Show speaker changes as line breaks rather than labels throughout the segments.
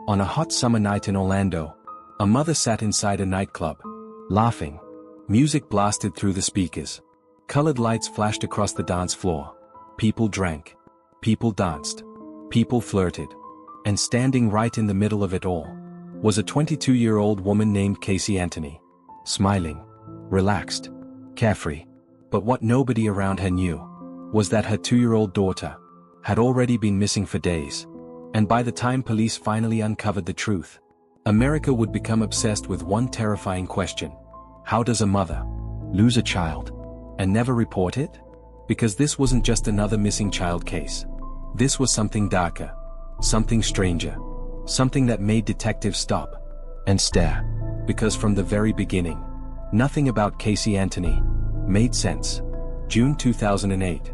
On a hot summer night in Orlando, a mother sat inside a nightclub, laughing. Music blasted through the speakers. Colored lights flashed across the dance floor. People drank. People danced. People flirted. And standing right in the middle of it all was a 22-year-old woman named Caylee Anthony. Smiling. Relaxed. Carefree. But what nobody around her knew was that her 2-year-old daughter had already been missing for days. And by the time police finally uncovered the truth, America would become obsessed with one terrifying question. How does a mother lose a child and never report it? Because this wasn't just another missing child case. This was something darker, something stranger, something that made detectives stop and stare. Because from the very beginning, nothing about Caylee Anthony made sense. June 2008.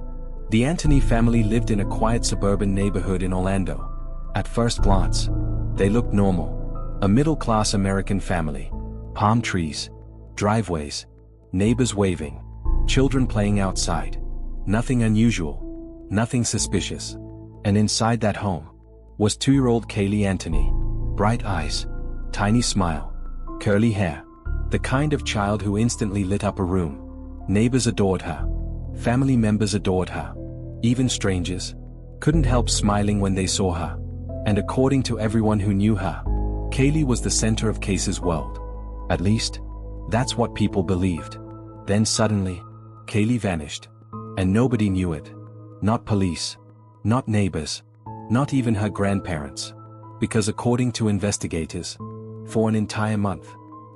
The Anthony family lived in a quiet suburban neighborhood in Orlando. At first glance, they looked normal. A middle-class American family. Palm trees, driveways, neighbors waving, children playing outside. Nothing unusual, nothing suspicious. And inside that home was 2-year-old Caylee Anthony. Bright eyes, tiny smile, curly hair. The kind of child who instantly lit up a room. Neighbors adored her. Family members adored her. Even strangers couldn't help smiling when they saw her. And according to everyone who knew her, Caylee was the center of Caylee's world. At least, that's what people believed. Then suddenly, Caylee vanished. And nobody knew it. Not police. Not neighbors. Not even her grandparents. Because according to investigators, for an entire month,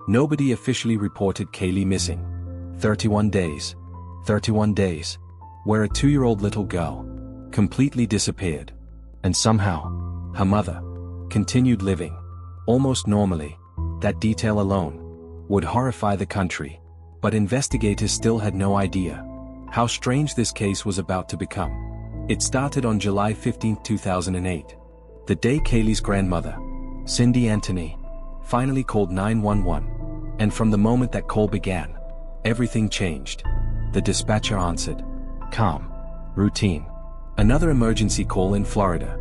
nobody officially reported Caylee missing. 31 days. 31 days. Where a 2-year-old little girl completely disappeared. And somehow, her mother continued living almost normally. That detail alone would horrify the country. But investigators still had no idea how strange this case was about to become. It started on July 15, 2008. The day Caylee's grandmother, Cindy Anthony, finally called 911. And from the moment that call began, everything changed. The dispatcher answered. Calm. Routine. Another emergency call in Florida.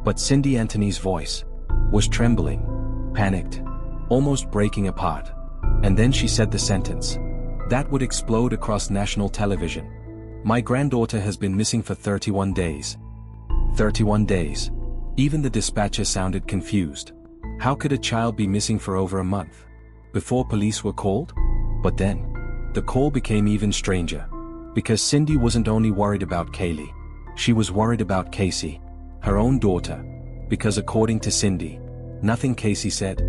But Cindy Anthony's voice was trembling, panicked, almost breaking apart. And then she said the sentence that would explode across national television. My granddaughter has been missing for 31 days. 31 days. Even the dispatcher sounded confused. How could a child be missing for over a month before police were called? But then, the call became even stranger. Because Cindy wasn't only worried about Caylee, she was worried about Caylee, her own daughter. Because according to Cindy, nothing Caylee said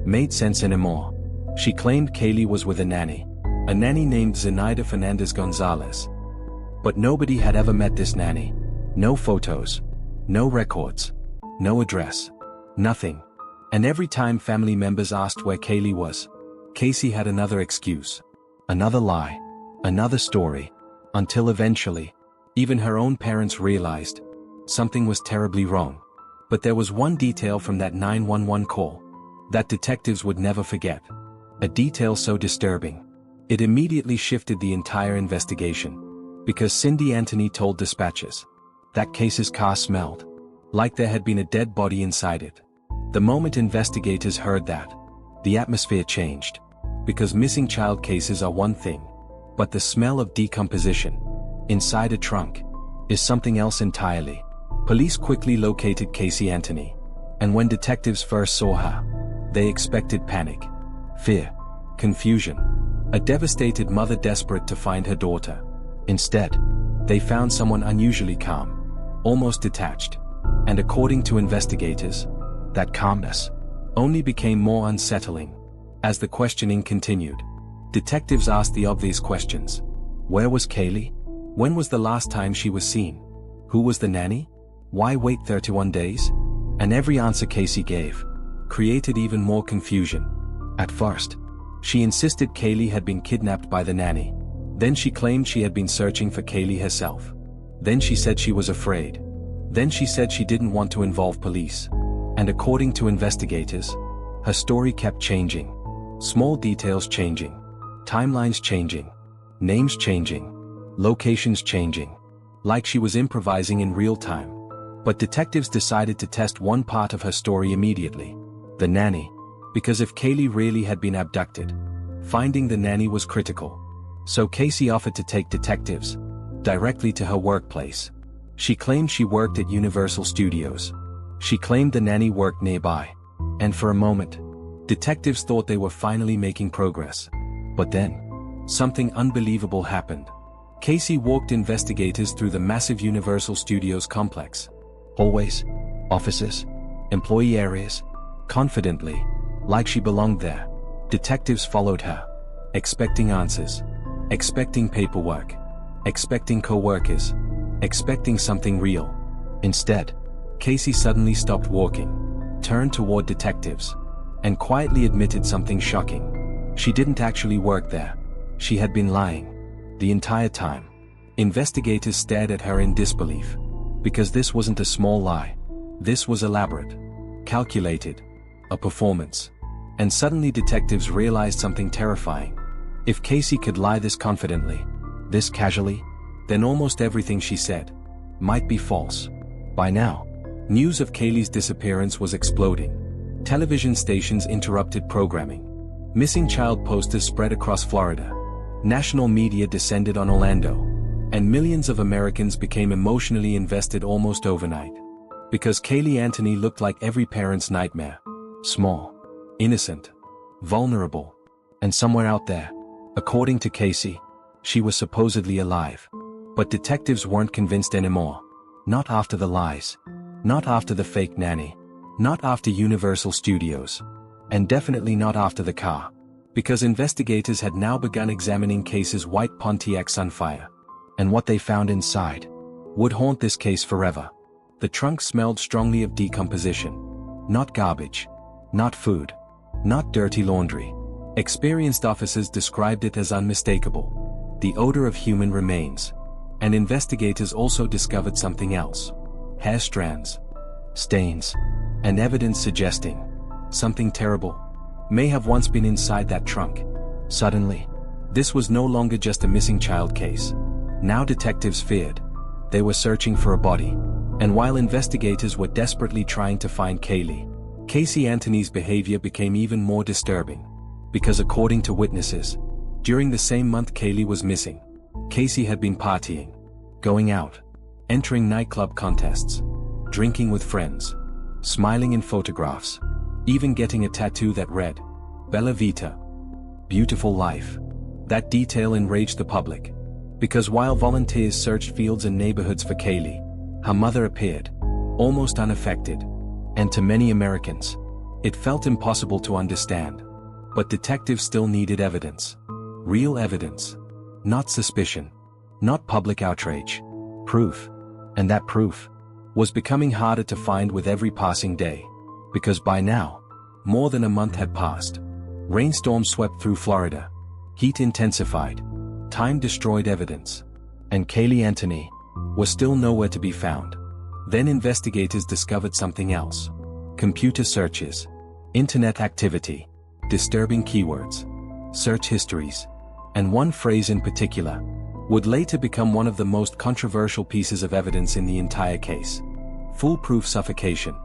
made sense anymore. She claimed Caylee was with a nanny named Zenaida Fernandez Gonzalez. But nobody had ever met this nanny. No photos, no records, no address, nothing. And every time family members asked where Caylee was, Caylee had another excuse, another lie, another story, until eventually, even her own parents realized something was terribly wrong. But there was one detail from that 911 call that detectives would never forget. A detail so disturbing, it immediately shifted the entire investigation. Because Cindy Anthony told dispatchers that Caylee's car smelled like there had been a dead body inside it. The moment investigators heard that, the atmosphere changed. Because missing child cases are one thing, but the smell of decomposition inside a trunk is something else entirely. Police quickly located Caylee Anthony, and when detectives first saw her, they expected panic, fear, confusion, a devastated mother desperate to find her daughter. Instead, they found someone unusually calm, almost detached. And according to investigators, that calmness only became more unsettling. As the questioning continued, detectives asked the obvious questions. Where was Caylee? When was the last time she was seen? Who was the nanny? Why wait 31 days? And every answer Caylee gave created even more confusion. At first, she insisted Caylee had been kidnapped by the nanny. Then she claimed she had been searching for Caylee herself. Then she said she was afraid. Then she said she didn't want to involve police. And according to investigators, her story kept changing. Small details changing. Timelines changing. Names changing. Locations changing. Like she was improvising in real time. But detectives decided to test one part of her story immediately. The nanny. Because if Caylee really had been abducted, finding the nanny was critical. So Casey offered to take detectives directly to her workplace. She claimed she worked at Universal Studios. She claimed the nanny worked nearby. And for a moment, detectives thought they were finally making progress. But then, something unbelievable happened. Casey walked investigators through the massive Universal Studios complex. Hallways, offices, employee areas, confidently, like she belonged there. Detectives followed her, expecting answers, expecting paperwork, expecting co-workers, expecting something real. Instead, Casey suddenly stopped walking, turned toward detectives, and quietly admitted something shocking. She didn't actually work there. She had been lying the entire time. Investigators stared at her in disbelief. Because this wasn't a small lie. This was elaborate, calculated, a performance. And suddenly detectives realized something terrifying. If Casey could lie this confidently, this casually, then almost everything she said might be false. By now, news of Caylee's disappearance was exploding. Television stations interrupted programming. Missing child posters spread across Florida. National media descended on Orlando. And millions of Americans became emotionally invested almost overnight. Because Caylee Anthony looked like every parent's nightmare. Small, innocent, vulnerable, and somewhere out there, according to Casey, she was supposedly alive. But detectives weren't convinced anymore. Not after the lies. Not after the fake nanny. Not after Universal Studios. And definitely not after the car. Because investigators had now begun examining Casey's white Pontiac Sunfire. And what they found inside would haunt this case forever. The trunk smelled strongly of decomposition. Not garbage. Not food. Not dirty laundry. Experienced officers described it as unmistakable. The odor of human remains. And investigators also discovered something else. Hair strands, stains, and evidence suggesting something terrible may have once been inside that trunk. Suddenly, this was no longer just a missing child case. Now detectives feared. They were searching for a body. And while investigators were desperately trying to find Caylee, Casey Anthony's behavior became even more disturbing. Because according to witnesses, during the same month Caylee was missing, Casey had been partying, going out, entering nightclub contests, drinking with friends, smiling in photographs, even getting a tattoo that read, Bella Vita, beautiful life. That detail enraged the public. Because while volunteers searched fields and neighborhoods for Caylee, her mother appeared, almost unaffected. And to many Americans, it felt impossible to understand. But detectives still needed evidence. Real evidence. Not suspicion. Not public outrage. Proof. And that proof was becoming harder to find with every passing day. Because by now, more than a month had passed. Rainstorms swept through Florida. Heat intensified. Time destroyed evidence. And Caylee Anthony was still nowhere to be found. Then investigators discovered something else. Computer searches. Internet activity. Disturbing keywords. Search histories. And one phrase in particular would later become one of the most controversial pieces of evidence in the entire case. Foolproof suffocation.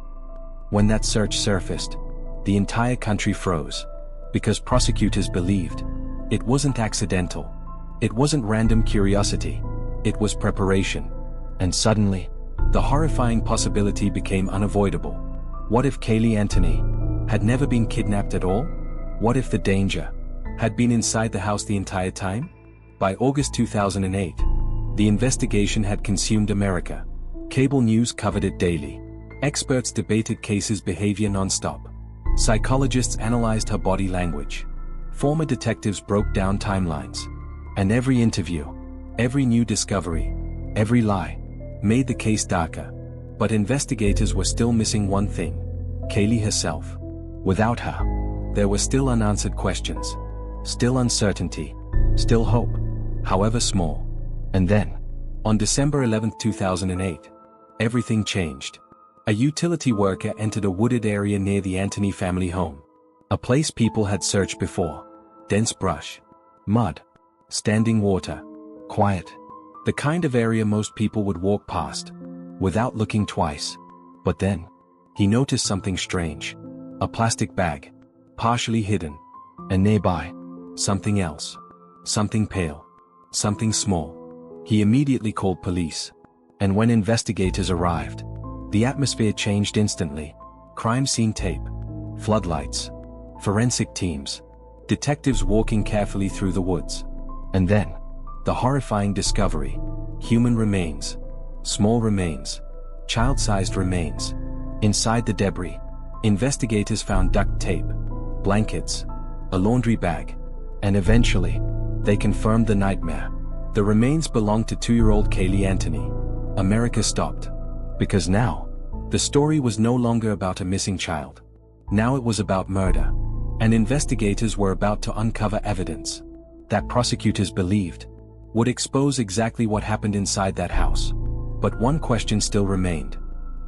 When that search surfaced, the entire country froze. Because prosecutors believed it wasn't accidental. It wasn't random curiosity. It was preparation. And suddenly, the horrifying possibility became unavoidable. What if Caylee Anthony had never been kidnapped at all? What if the danger had been inside the house the entire time? By August 2008, the investigation had consumed America. Cable news covered it daily. Experts debated Casey's behavior non-stop. Psychologists analyzed her body language. Former detectives broke down timelines. And every interview, every new discovery, every lie, made the case darker. But investigators were still missing one thing: Caylee herself. Without her, there were still unanswered questions. Still uncertainty. Still hope, however small. And then, on December 11, 2008, everything changed. A utility worker entered a wooded area near the Anthony family home. A place people had searched before. Dense brush. Mud. Standing water. Quiet. The kind of area most people would walk past, without looking twice. But then, he noticed something strange. A plastic bag. Partially hidden. And nearby. Something else. Something pale. Something small. He immediately called police. And when investigators arrived, the atmosphere changed instantly. Crime scene tape. Floodlights. Forensic teams. Detectives walking carefully through the woods. And then, the horrifying discovery. Human remains. Small remains. Child-sized remains. Inside the debris, investigators found duct tape, blankets, a laundry bag, and eventually, they confirmed the nightmare. The remains belonged to 2-year-old Caylee Anthony. America stopped. Because now, the story was no longer about a missing child. Now it was about murder. And investigators were about to uncover evidence that prosecutors believed would expose exactly what happened inside that house. But one question still remained.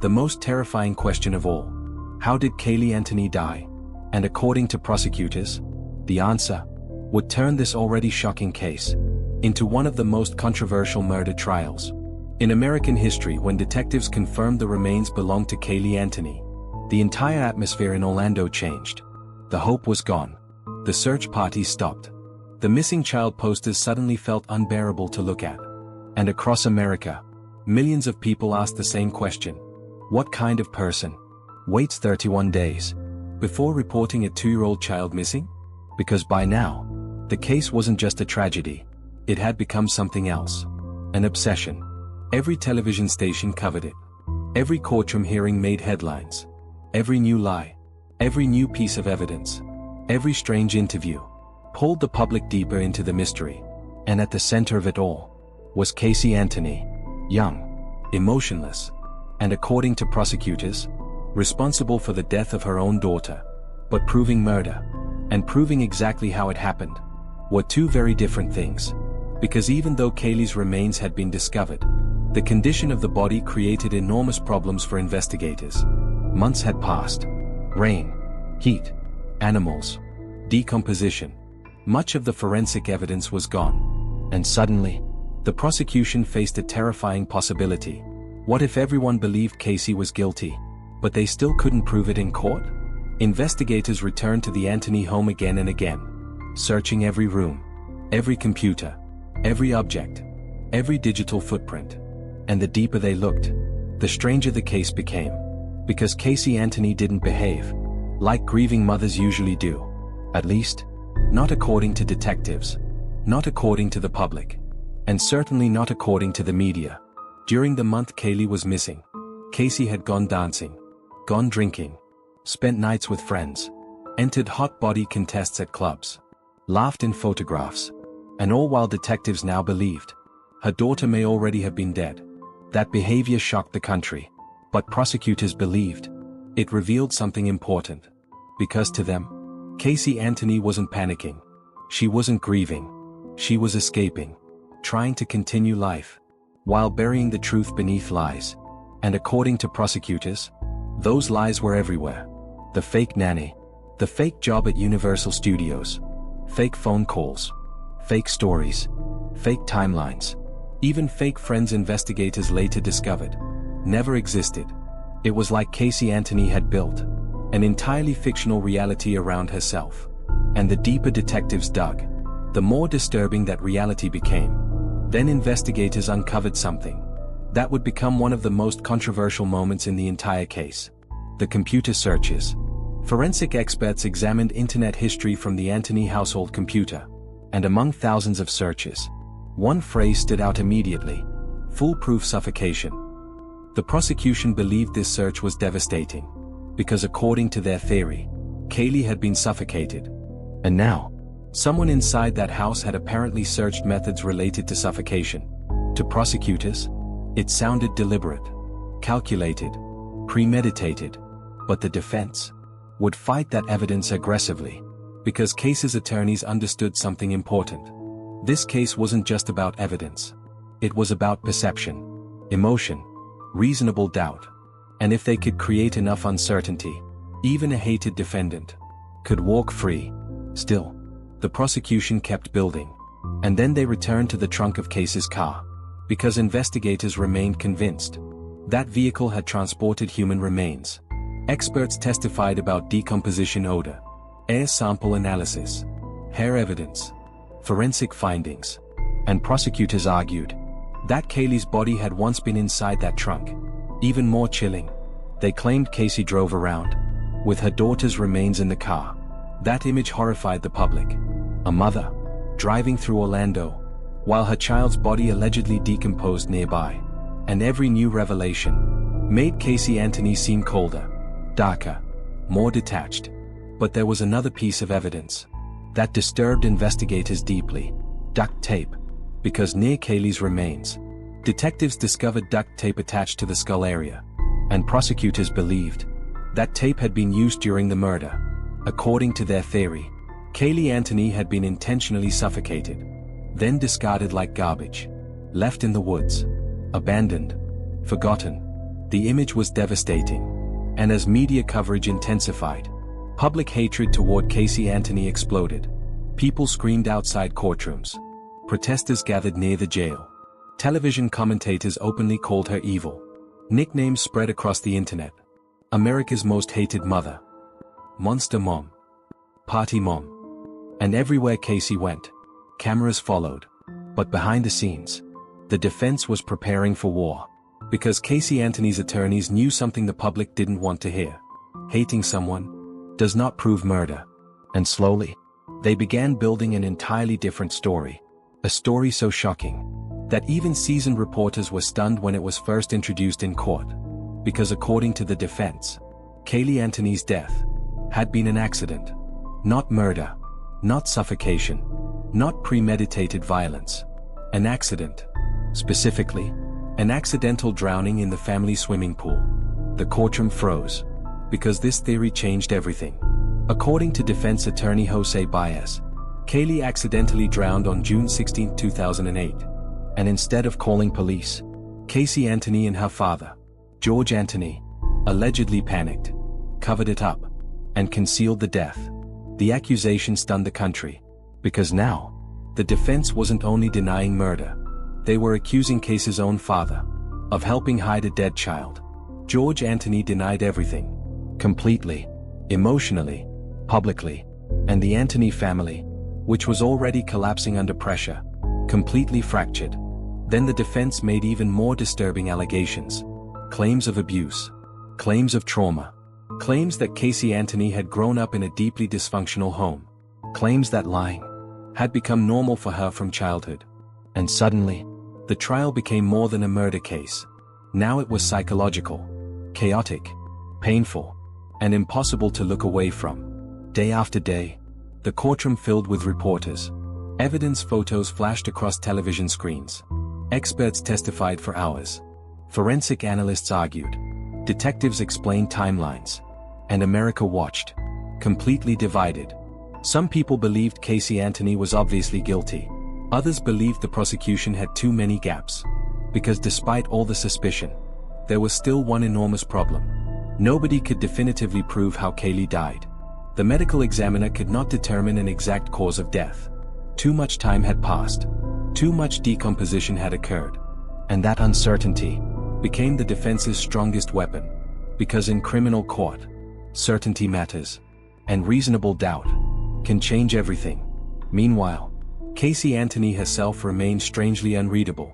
The most terrifying question of all. How did Caylee Anthony die? And according to prosecutors, the answer would turn this already shocking case into one of the most controversial murder trials in American history. When detectives confirmed the remains belonged to Caylee Anthony, the entire atmosphere in Orlando changed. The hope was gone. The search party stopped. The missing child posters suddenly felt unbearable to look at. And across America, millions of people asked the same question. What kind of person waits 31 days before reporting a 2-year-old child missing? Because by now, the case wasn't just a tragedy. It had become something else. An obsession. Every television station covered it. Every courtroom hearing made headlines. Every new lie. Every new piece of evidence. Every strange interview pulled the public deeper into the mystery. And at the center of it all was Caylee Anthony. Young, emotionless, and according to prosecutors, responsible for the death of her own daughter. But proving murder and proving exactly how it happened were two very different things. Because even though Caylee's remains had been discovered, the condition of the body created enormous problems for investigators. Months had passed. Rain, heat, animals, decomposition. Much of the forensic evidence was gone. And suddenly, the prosecution faced a terrifying possibility. What if everyone believed Caylee was guilty, but they still couldn't prove it in court? Investigators returned to the Anthony home again and again, searching every room, every computer, every object, every digital footprint. And the deeper they looked, the stranger the case became. Because Caylee Anthony didn't behave like grieving mothers usually do. At least, not according to detectives, not according to the public, and certainly not according to the media. During the month Caylee was missing, Caylee had gone dancing, gone drinking, spent nights with friends, entered hot body contests at clubs, laughed in photographs, and all while detectives now believed her daughter may already have been dead. That behavior shocked the country, but prosecutors believed it revealed something important. Because to them, Caylee Anthony wasn't panicking. She wasn't grieving. She was escaping, trying to continue life, while burying the truth beneath lies. And according to prosecutors, those lies were everywhere. The fake nanny, the fake job at Universal Studios, fake phone calls, fake stories, fake timelines, even fake friends investigators later discovered never existed. It was like Caylee Anthony had built an entirely fictional reality around herself. And the deeper detectives dug, the more disturbing that reality became. Then investigators uncovered something that would become one of the most controversial moments in the entire case. The computer searches. Forensic experts examined internet history from the Anthony household computer. And among thousands of searches, one phrase stood out immediately: foolproof suffocation. The prosecution believed this search was devastating, because according to their theory, Caylee had been suffocated. And now, someone inside that house had apparently searched methods related to suffocation. To prosecutors, it sounded deliberate, calculated, premeditated. But the defense would fight that evidence aggressively, because case's attorneys understood something important. This case wasn't just about evidence. It was about perception, emotion, reasonable doubt. And if they could create enough uncertainty, even a hated defendant could walk free. Still, the prosecution kept building. And then they returned to the trunk of Caylee's car, because investigators remained convinced that vehicle had transported human remains. Experts testified about decomposition odor, air sample analysis, hair evidence, forensic findings, and prosecutors argued that Caylee's body had once been inside that trunk. Even more chilling, they claimed Casey drove around with her daughter's remains in the car. That image horrified the public. A mother driving through Orlando while her child's body allegedly decomposed nearby. And every new revelation made Caylee Anthony seem colder, darker, more detached. But there was another piece of evidence that disturbed investigators deeply: duct tape. Because near Caylee's remains, detectives discovered duct tape attached to the skull area, and prosecutors believed that tape had been used during the murder. According to their theory, Caylee Anthony had been intentionally suffocated, then discarded like garbage, left in the woods, abandoned, forgotten. The image was devastating, and as media coverage intensified, public hatred toward Caylee Anthony exploded. People screamed outside courtrooms. Protesters gathered near the jail. Television commentators openly called her evil. Nicknames spread across the internet. America's most hated mother, Monster Mom, Party Mom. And everywhere Caylee went, cameras followed. But behind the scenes, the defense was preparing for war. Because Caylee Anthony's attorneys knew something the public didn't want to hear. Hating someone does not prove murder. And slowly, they began building an entirely different story. A story so shocking that even seasoned reporters were stunned when it was first introduced in court. Because according to the defense, Caylee Anthony's death had been an accident. Not murder, not suffocation, not premeditated violence. An accident. Specifically, an accidental drowning in the family swimming pool. The courtroom froze, because this theory changed everything. According to defense attorney Jose Baez, Caylee accidentally drowned on June 16, 2008. And instead of calling police, Caylee Anthony and her father, George Anthony, allegedly panicked, covered it up, and concealed the death. The accusation stunned the country, because now, the defense wasn't only denying murder, they were accusing Caylee's own father of helping hide a dead child. George Anthony denied everything, completely, emotionally, publicly, and the Anthony family, which was already collapsing under pressure, completely fractured. Then the defense made even more disturbing allegations. Claims of abuse, claims of trauma, claims that Caylee Anthony had grown up in a deeply dysfunctional home, claims that lying had become normal for her from childhood. And suddenly, the trial became more than a murder case. Now it was psychological, chaotic, painful, and impossible to look away from. Day after day, the courtroom filled with reporters. Evidence photos flashed across television screens. Experts testified for hours. Forensic analysts argued. Detectives explained timelines. And America watched, completely divided. Some people believed Caylee Anthony was obviously guilty. Others believed the prosecution had too many gaps. Because despite all the suspicion, there was still one enormous problem. Nobody could definitively prove how Caylee died. The medical examiner could not determine an exact cause of death. Too much time had passed. Too much decomposition had occurred. And that uncertainty became the defense's strongest weapon. Because in criminal court, certainty matters. And reasonable doubt can change everything. Meanwhile, Caylee Anthony herself remained strangely unreadable.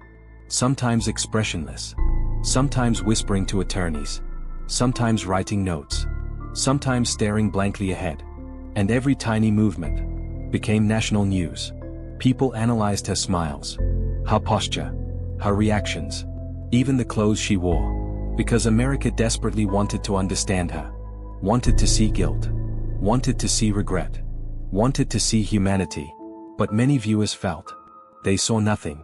Sometimes expressionless. Sometimes whispering to attorneys. Sometimes writing notes. Sometimes staring blankly ahead. And every tiny movement became national news. People analyzed her smiles, her posture, her reactions, even the clothes she wore. Because America desperately wanted to understand her. Wanted to see guilt. Wanted to see regret. Wanted to see humanity. But many viewers felt they saw nothing.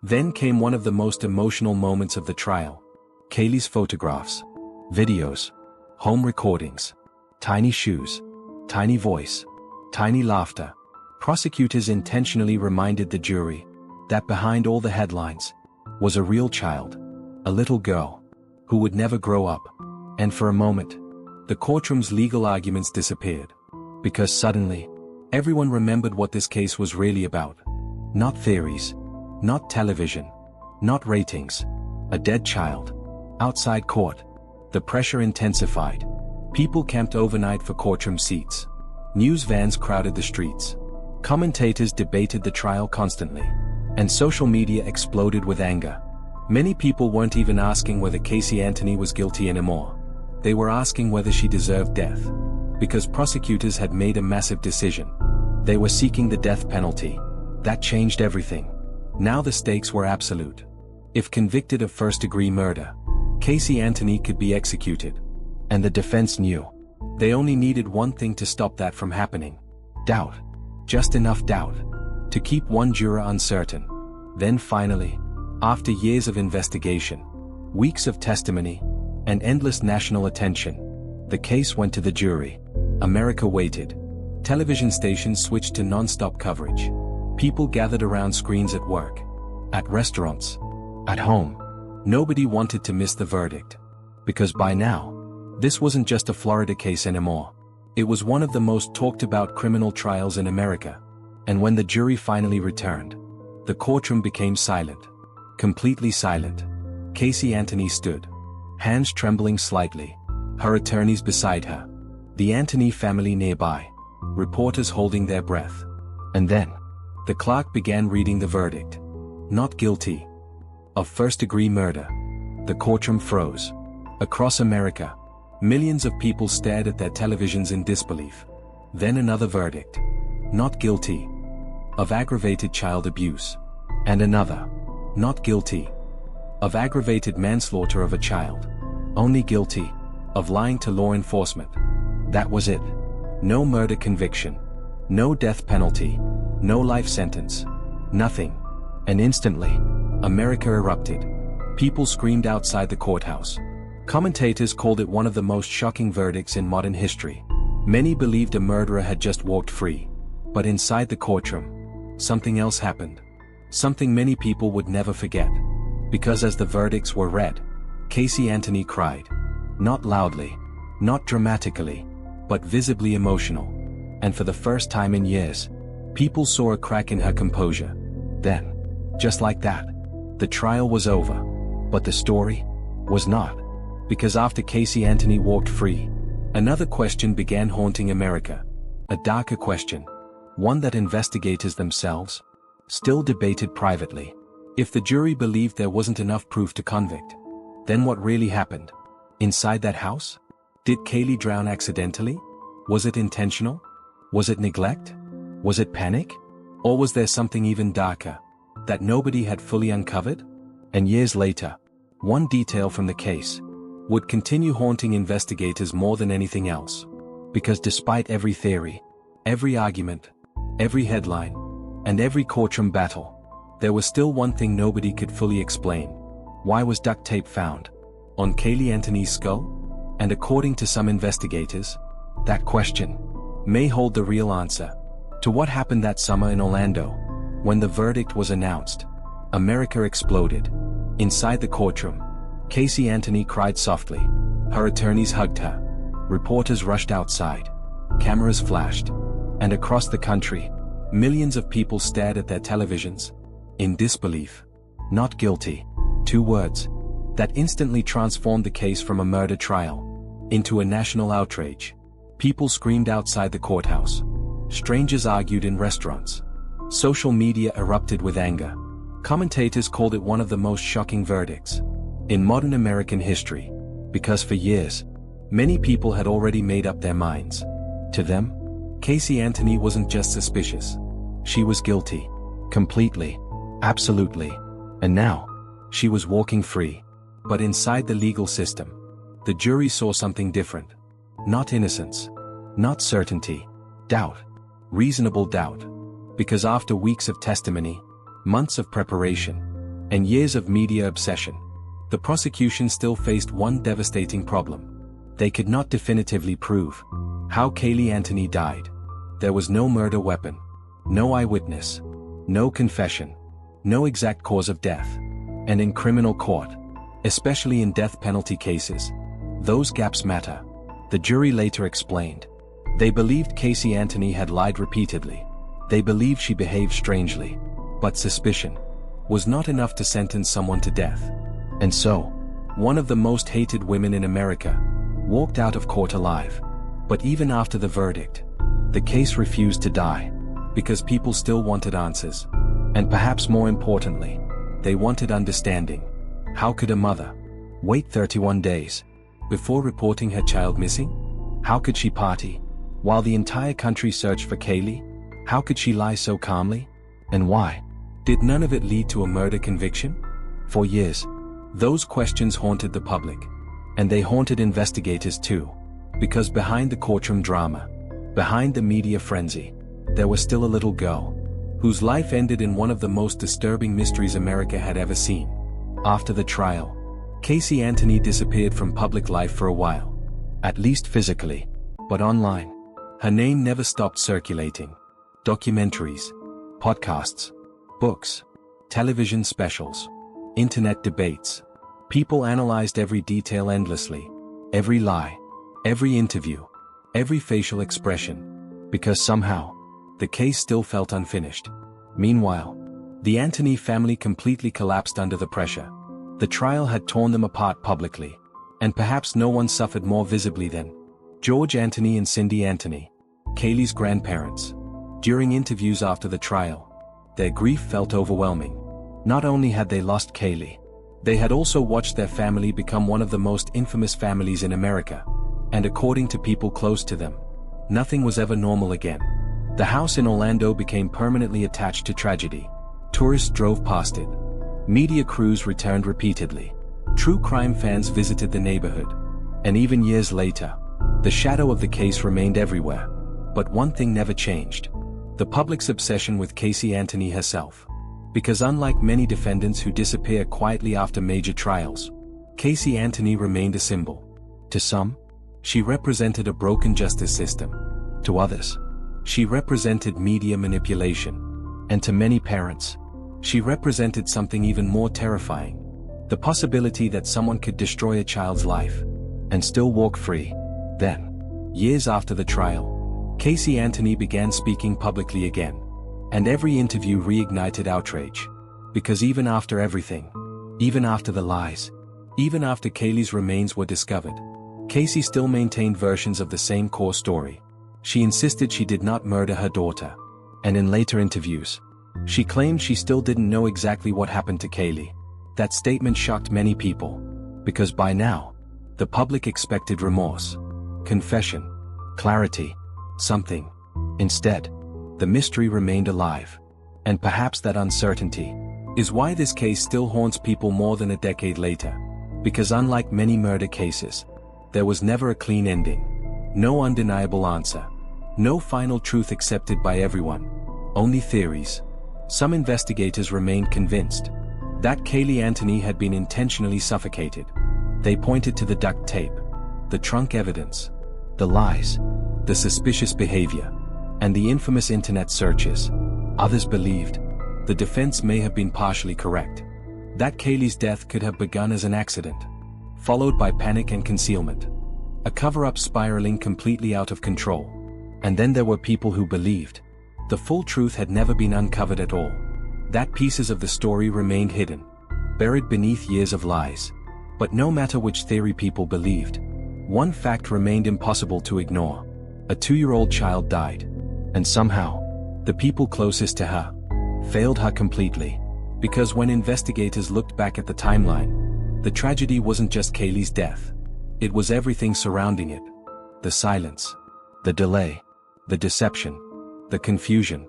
Then came one of the most emotional moments of the trial. Caylee's photographs, videos, home recordings, tiny shoes, tiny voice, tiny laughter. Prosecutors intentionally reminded the jury that behind all the headlines was a real child, a little girl, who would never grow up. And for a moment, the courtroom's legal arguments disappeared. Because suddenly, everyone remembered what this case was really about. Not theories, not television, not ratings. A dead child. Outside court, the pressure intensified. People camped overnight for courtroom seats. News vans crowded the streets. Commentators debated the trial constantly. And social media exploded with anger. Many people weren't even asking whether Caylee Anthony was guilty anymore. They were asking whether she deserved death. Because prosecutors had made a massive decision. They were seeking the death penalty. That changed everything. Now the stakes were absolute. If convicted of first-degree murder, Caylee Anthony could be executed. And the defense knew. They only needed one thing to stop that from happening. Doubt. Just enough doubt. To keep one juror uncertain. Then finally, after years of investigation, weeks of testimony, and endless national attention, the case went to the jury. America waited. Television stations switched to non-stop coverage. People gathered around screens at work, at restaurants, at home. Nobody wanted to miss the verdict. Because by now, this wasn't just a Florida case anymore. It was one of the most talked about criminal trials in America. And when the jury finally returned, the courtroom became silent. Completely silent. Caylee Anthony stood, hands trembling slightly, her attorneys beside her, the Anthony family nearby, reporters holding their breath. And then, the clerk began reading the verdict. Not guilty of first-degree murder. The courtroom froze. Across America, millions of people stared at their televisions in disbelief. Then another verdict. Not guilty of aggravated child abuse. And another. Not guilty of aggravated manslaughter of a child. Only guilty of lying to law enforcement. That was it. No murder conviction. No death penalty. No life sentence. Nothing. And instantly, America erupted. People screamed outside the courthouse. Commentators called it one of the most shocking verdicts in modern history. Many believed a murderer had just walked free. But inside the courtroom, something else happened. Something many people would never forget. Because as the verdicts were read, Caylee Anthony cried. Not loudly, not dramatically, but visibly emotional. And for the first time in years, people saw a crack in her composure. Then, just like that, the trial was over. But the story was not. Because after Caylee Anthony walked free, another question began haunting America. A darker question. One that investigators themselves still debated privately. If the jury believed there wasn't enough proof to convict, then what really happened? Inside that house? Did Caylee drown accidentally? Was it intentional? Was it neglect? Was it panic? Or was there something even darker that nobody had fully uncovered? And years later, one detail from the case would continue haunting investigators more than anything else. Because despite every theory, every argument, every headline, and every courtroom battle, there was still one thing nobody could fully explain. Why was duct tape found on Caylee Anthony's skull? And according to some investigators, that question may hold the real answer to what happened that summer in Orlando. When the verdict was announced, America exploded. Inside the courtroom, Caylee Anthony cried softly. Her attorneys hugged her. Reporters rushed outside. Cameras flashed. And across the country, millions of people stared at their televisions in disbelief. Not guilty. 2 words that instantly transformed the case from a murder trial into a national outrage. People screamed outside the courthouse. Strangers argued in restaurants. Social media erupted with anger. Commentators called it one of the most shocking verdicts in modern American history, because for years, many people had already made up their minds. To them, Caylee Anthony wasn't just suspicious. She was guilty. Completely. Absolutely. And now, she was walking free. But inside the legal system, the jury saw something different. Not innocence. Not certainty. Doubt. Reasonable doubt. Because after weeks of testimony, months of preparation, and years of media obsession, the prosecution still faced one devastating problem. They could not definitively prove how Caylee Anthony died. There was no murder weapon, no eyewitness, no confession, no exact cause of death. And in criminal court, especially in death penalty cases, those gaps matter. The jury later explained. They believed Caylee Anthony had lied repeatedly. They believed she behaved strangely. But suspicion was not enough to sentence someone to death. And so, one of the most hated women in America walked out of court alive. But even after the verdict, the case refused to die, because people still wanted answers. And perhaps more importantly, they wanted understanding. How could a mother wait 31 days before reporting her child missing? How could she party while the entire country searched for Caylee? How could she lie so calmly? And why did none of it lead to a murder conviction? For years, those questions haunted the public. And they haunted investigators too. Because behind the courtroom drama, behind the media frenzy, there was still a little girl whose life ended in one of the most disturbing mysteries America had ever seen. After the trial, Caylee Anthony disappeared from public life for a while. At least physically. But online, her name never stopped circulating. Documentaries, podcasts, books, television specials, internet debates. People analyzed every detail endlessly. Every lie, every interview, every facial expression. Because somehow, the case still felt unfinished. Meanwhile, the Anthony family completely collapsed under the pressure. The trial had torn them apart publicly. And perhaps no one suffered more visibly than George Anthony and Cindy Anthony, Caylee's grandparents. During interviews after the trial, their grief felt overwhelming. Not only had they lost Caylee, they had also watched their family become one of the most infamous families in America. And according to people close to them, nothing was ever normal again. The house in Orlando became permanently attached to tragedy. Tourists drove past it. Media crews returned repeatedly. True crime fans visited the neighborhood. And even years later, the shadow of the case remained everywhere. But one thing never changed. The public's obsession with Caylee Anthony herself. Because unlike many defendants who disappear quietly after major trials, Caylee Anthony remained a symbol. To some, she represented a broken justice system. To others, she represented media manipulation. And to many parents, she represented something even more terrifying. The possibility that someone could destroy a child's life and still walk free. Then, years after the trial, Caylee Anthony began speaking publicly again. And every interview reignited outrage. Because even after everything, even after the lies, even after Caylee's remains were discovered, Caylee still maintained versions of the same core story. She insisted she did not murder her daughter. And in later interviews, she claimed she still didn't know exactly what happened to Caylee. That statement shocked many people. Because by now, the public expected remorse, confession, clarity, something. Instead, the mystery remained alive. And perhaps that uncertainty is why this case still haunts people more than a decade later. Because unlike many murder cases, there was never a clean ending. No undeniable answer. No final truth accepted by everyone. Only theories. Some investigators remained convinced that Caylee Anthony had been intentionally suffocated. They pointed to the duct tape, the trunk evidence, the lies, the suspicious behavior, and the infamous internet searches. Others believed the defense may have been partially correct. That Caylee's death could have begun as an accident, followed by panic and concealment. A cover-up spiraling completely out of control. And then there were people who believed the full truth had never been uncovered at all. That pieces of the story remained hidden, buried beneath years of lies. But no matter which theory people believed, one fact remained impossible to ignore. A 2-year-old child died. And somehow, the people closest to her failed her completely. Because when investigators looked back at the timeline, the tragedy wasn't just Caylee's death. It was everything surrounding it. The silence, the delay, the deception, the confusion,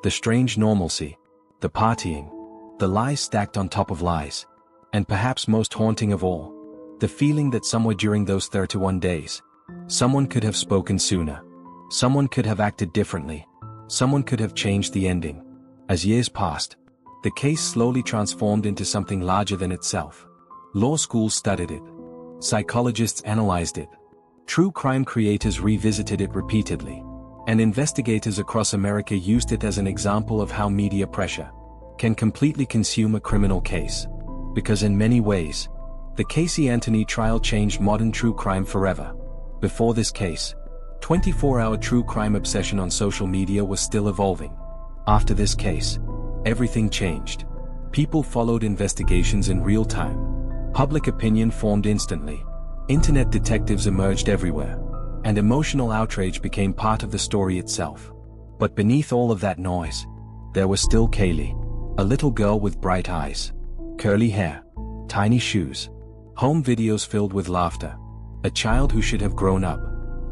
the strange normalcy, the partying, the lies stacked on top of lies. And perhaps most haunting of all, the feeling that somewhere during those 31 days, someone could have spoken sooner. Someone could have acted differently. Someone could have changed the ending. As years passed, the case slowly transformed into something larger than itself. Law schools studied it. Psychologists analyzed it. True crime creators revisited it repeatedly. And investigators across America used it as an example of how media pressure can completely consume a criminal case. Because in many ways, the Caylee Anthony trial changed modern true crime forever. Before this case, 24-hour true crime obsession on social media was still evolving. After this case, everything changed. People followed investigations in real time. Public opinion formed instantly. Internet detectives emerged everywhere, and emotional outrage became part of the story itself. But beneath all of that noise, there was still Caylee, a little girl with bright eyes, curly hair, tiny shoes, home videos filled with laughter, a child who should have grown up,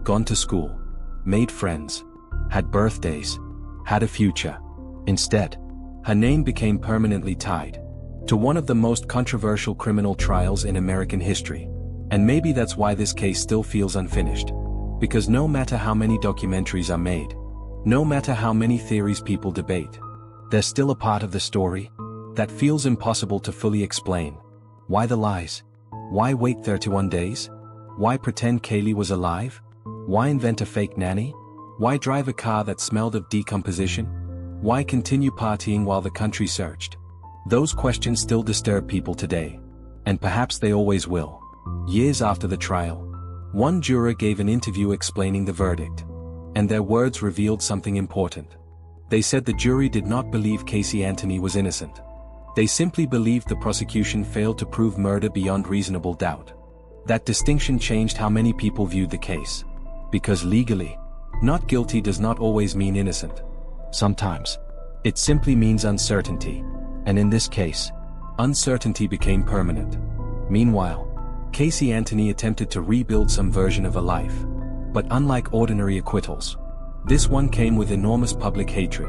gone to school, made friends, had birthdays, had a future. Instead, her name became permanently tied to one of the most controversial criminal trials in American history. And maybe that's why this case still feels unfinished. Because no matter how many documentaries are made, no matter how many theories people debate, there's still a part of the story that feels impossible to fully explain. Why the lies? Why wait 31 days? Why pretend Caylee was alive? Why invent a fake nanny? Why drive a car that smelled of decomposition? Why continue partying while the country searched? Those questions still disturb people today. And perhaps they always will. Years after the trial, one juror gave an interview explaining the verdict. And their words revealed something important. They said the jury did not believe Caylee Anthony was innocent. They simply believed the prosecution failed to prove murder beyond reasonable doubt. That distinction changed how many people viewed the case. Because legally, not guilty does not always mean innocent. Sometimes, it simply means uncertainty. And in this case, uncertainty became permanent. Meanwhile, Caylee Anthony attempted to rebuild some version of a life. But unlike ordinary acquittals, this one came with enormous public hatred.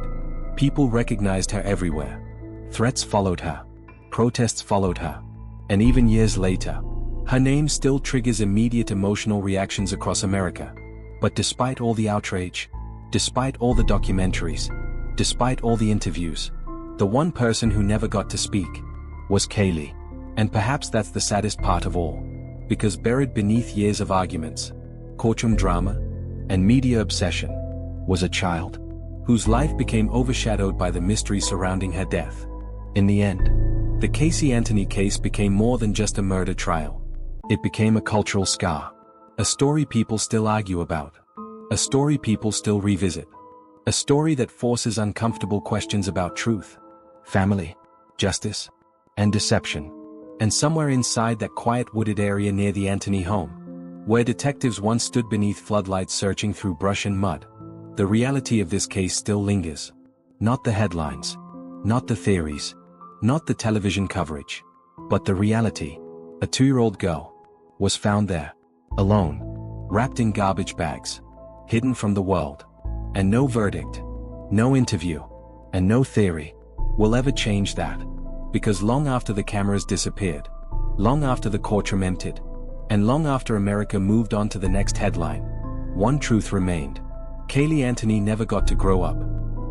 People recognized her everywhere. Threats followed her. Protests followed her. And even years later, her name still triggers immediate emotional reactions across America. But despite all the outrage, despite all the documentaries, despite all the interviews, the one person who never got to speak was Caylee. And perhaps that's the saddest part of all. Because buried beneath years of arguments, courtroom drama, and media obsession, was a child whose life became overshadowed by the mystery surrounding her death. In the end, the Caylee Anthony case became more than just a murder trial. It became a cultural scar. A story people still argue about. A story people still revisit. A story that forces uncomfortable questions about truth, family, justice, and deception. And somewhere inside that quiet wooded area near the Anthony home, where detectives once stood beneath floodlights searching through brush and mud, the reality of this case still lingers. Not the headlines, not the theories, not the television coverage, but the reality. A 2-year-old girl was found there, alone, wrapped in garbage bags, hidden from the world. And no verdict, no interview, and no theory will ever change that. Because long after the cameras disappeared, long after the courtroom emptied, and long after America moved on to the next headline, one truth remained. Caylee Anthony never got to grow up.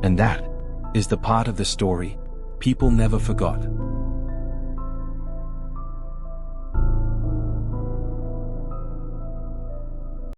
And that is the part of the story people never forgot.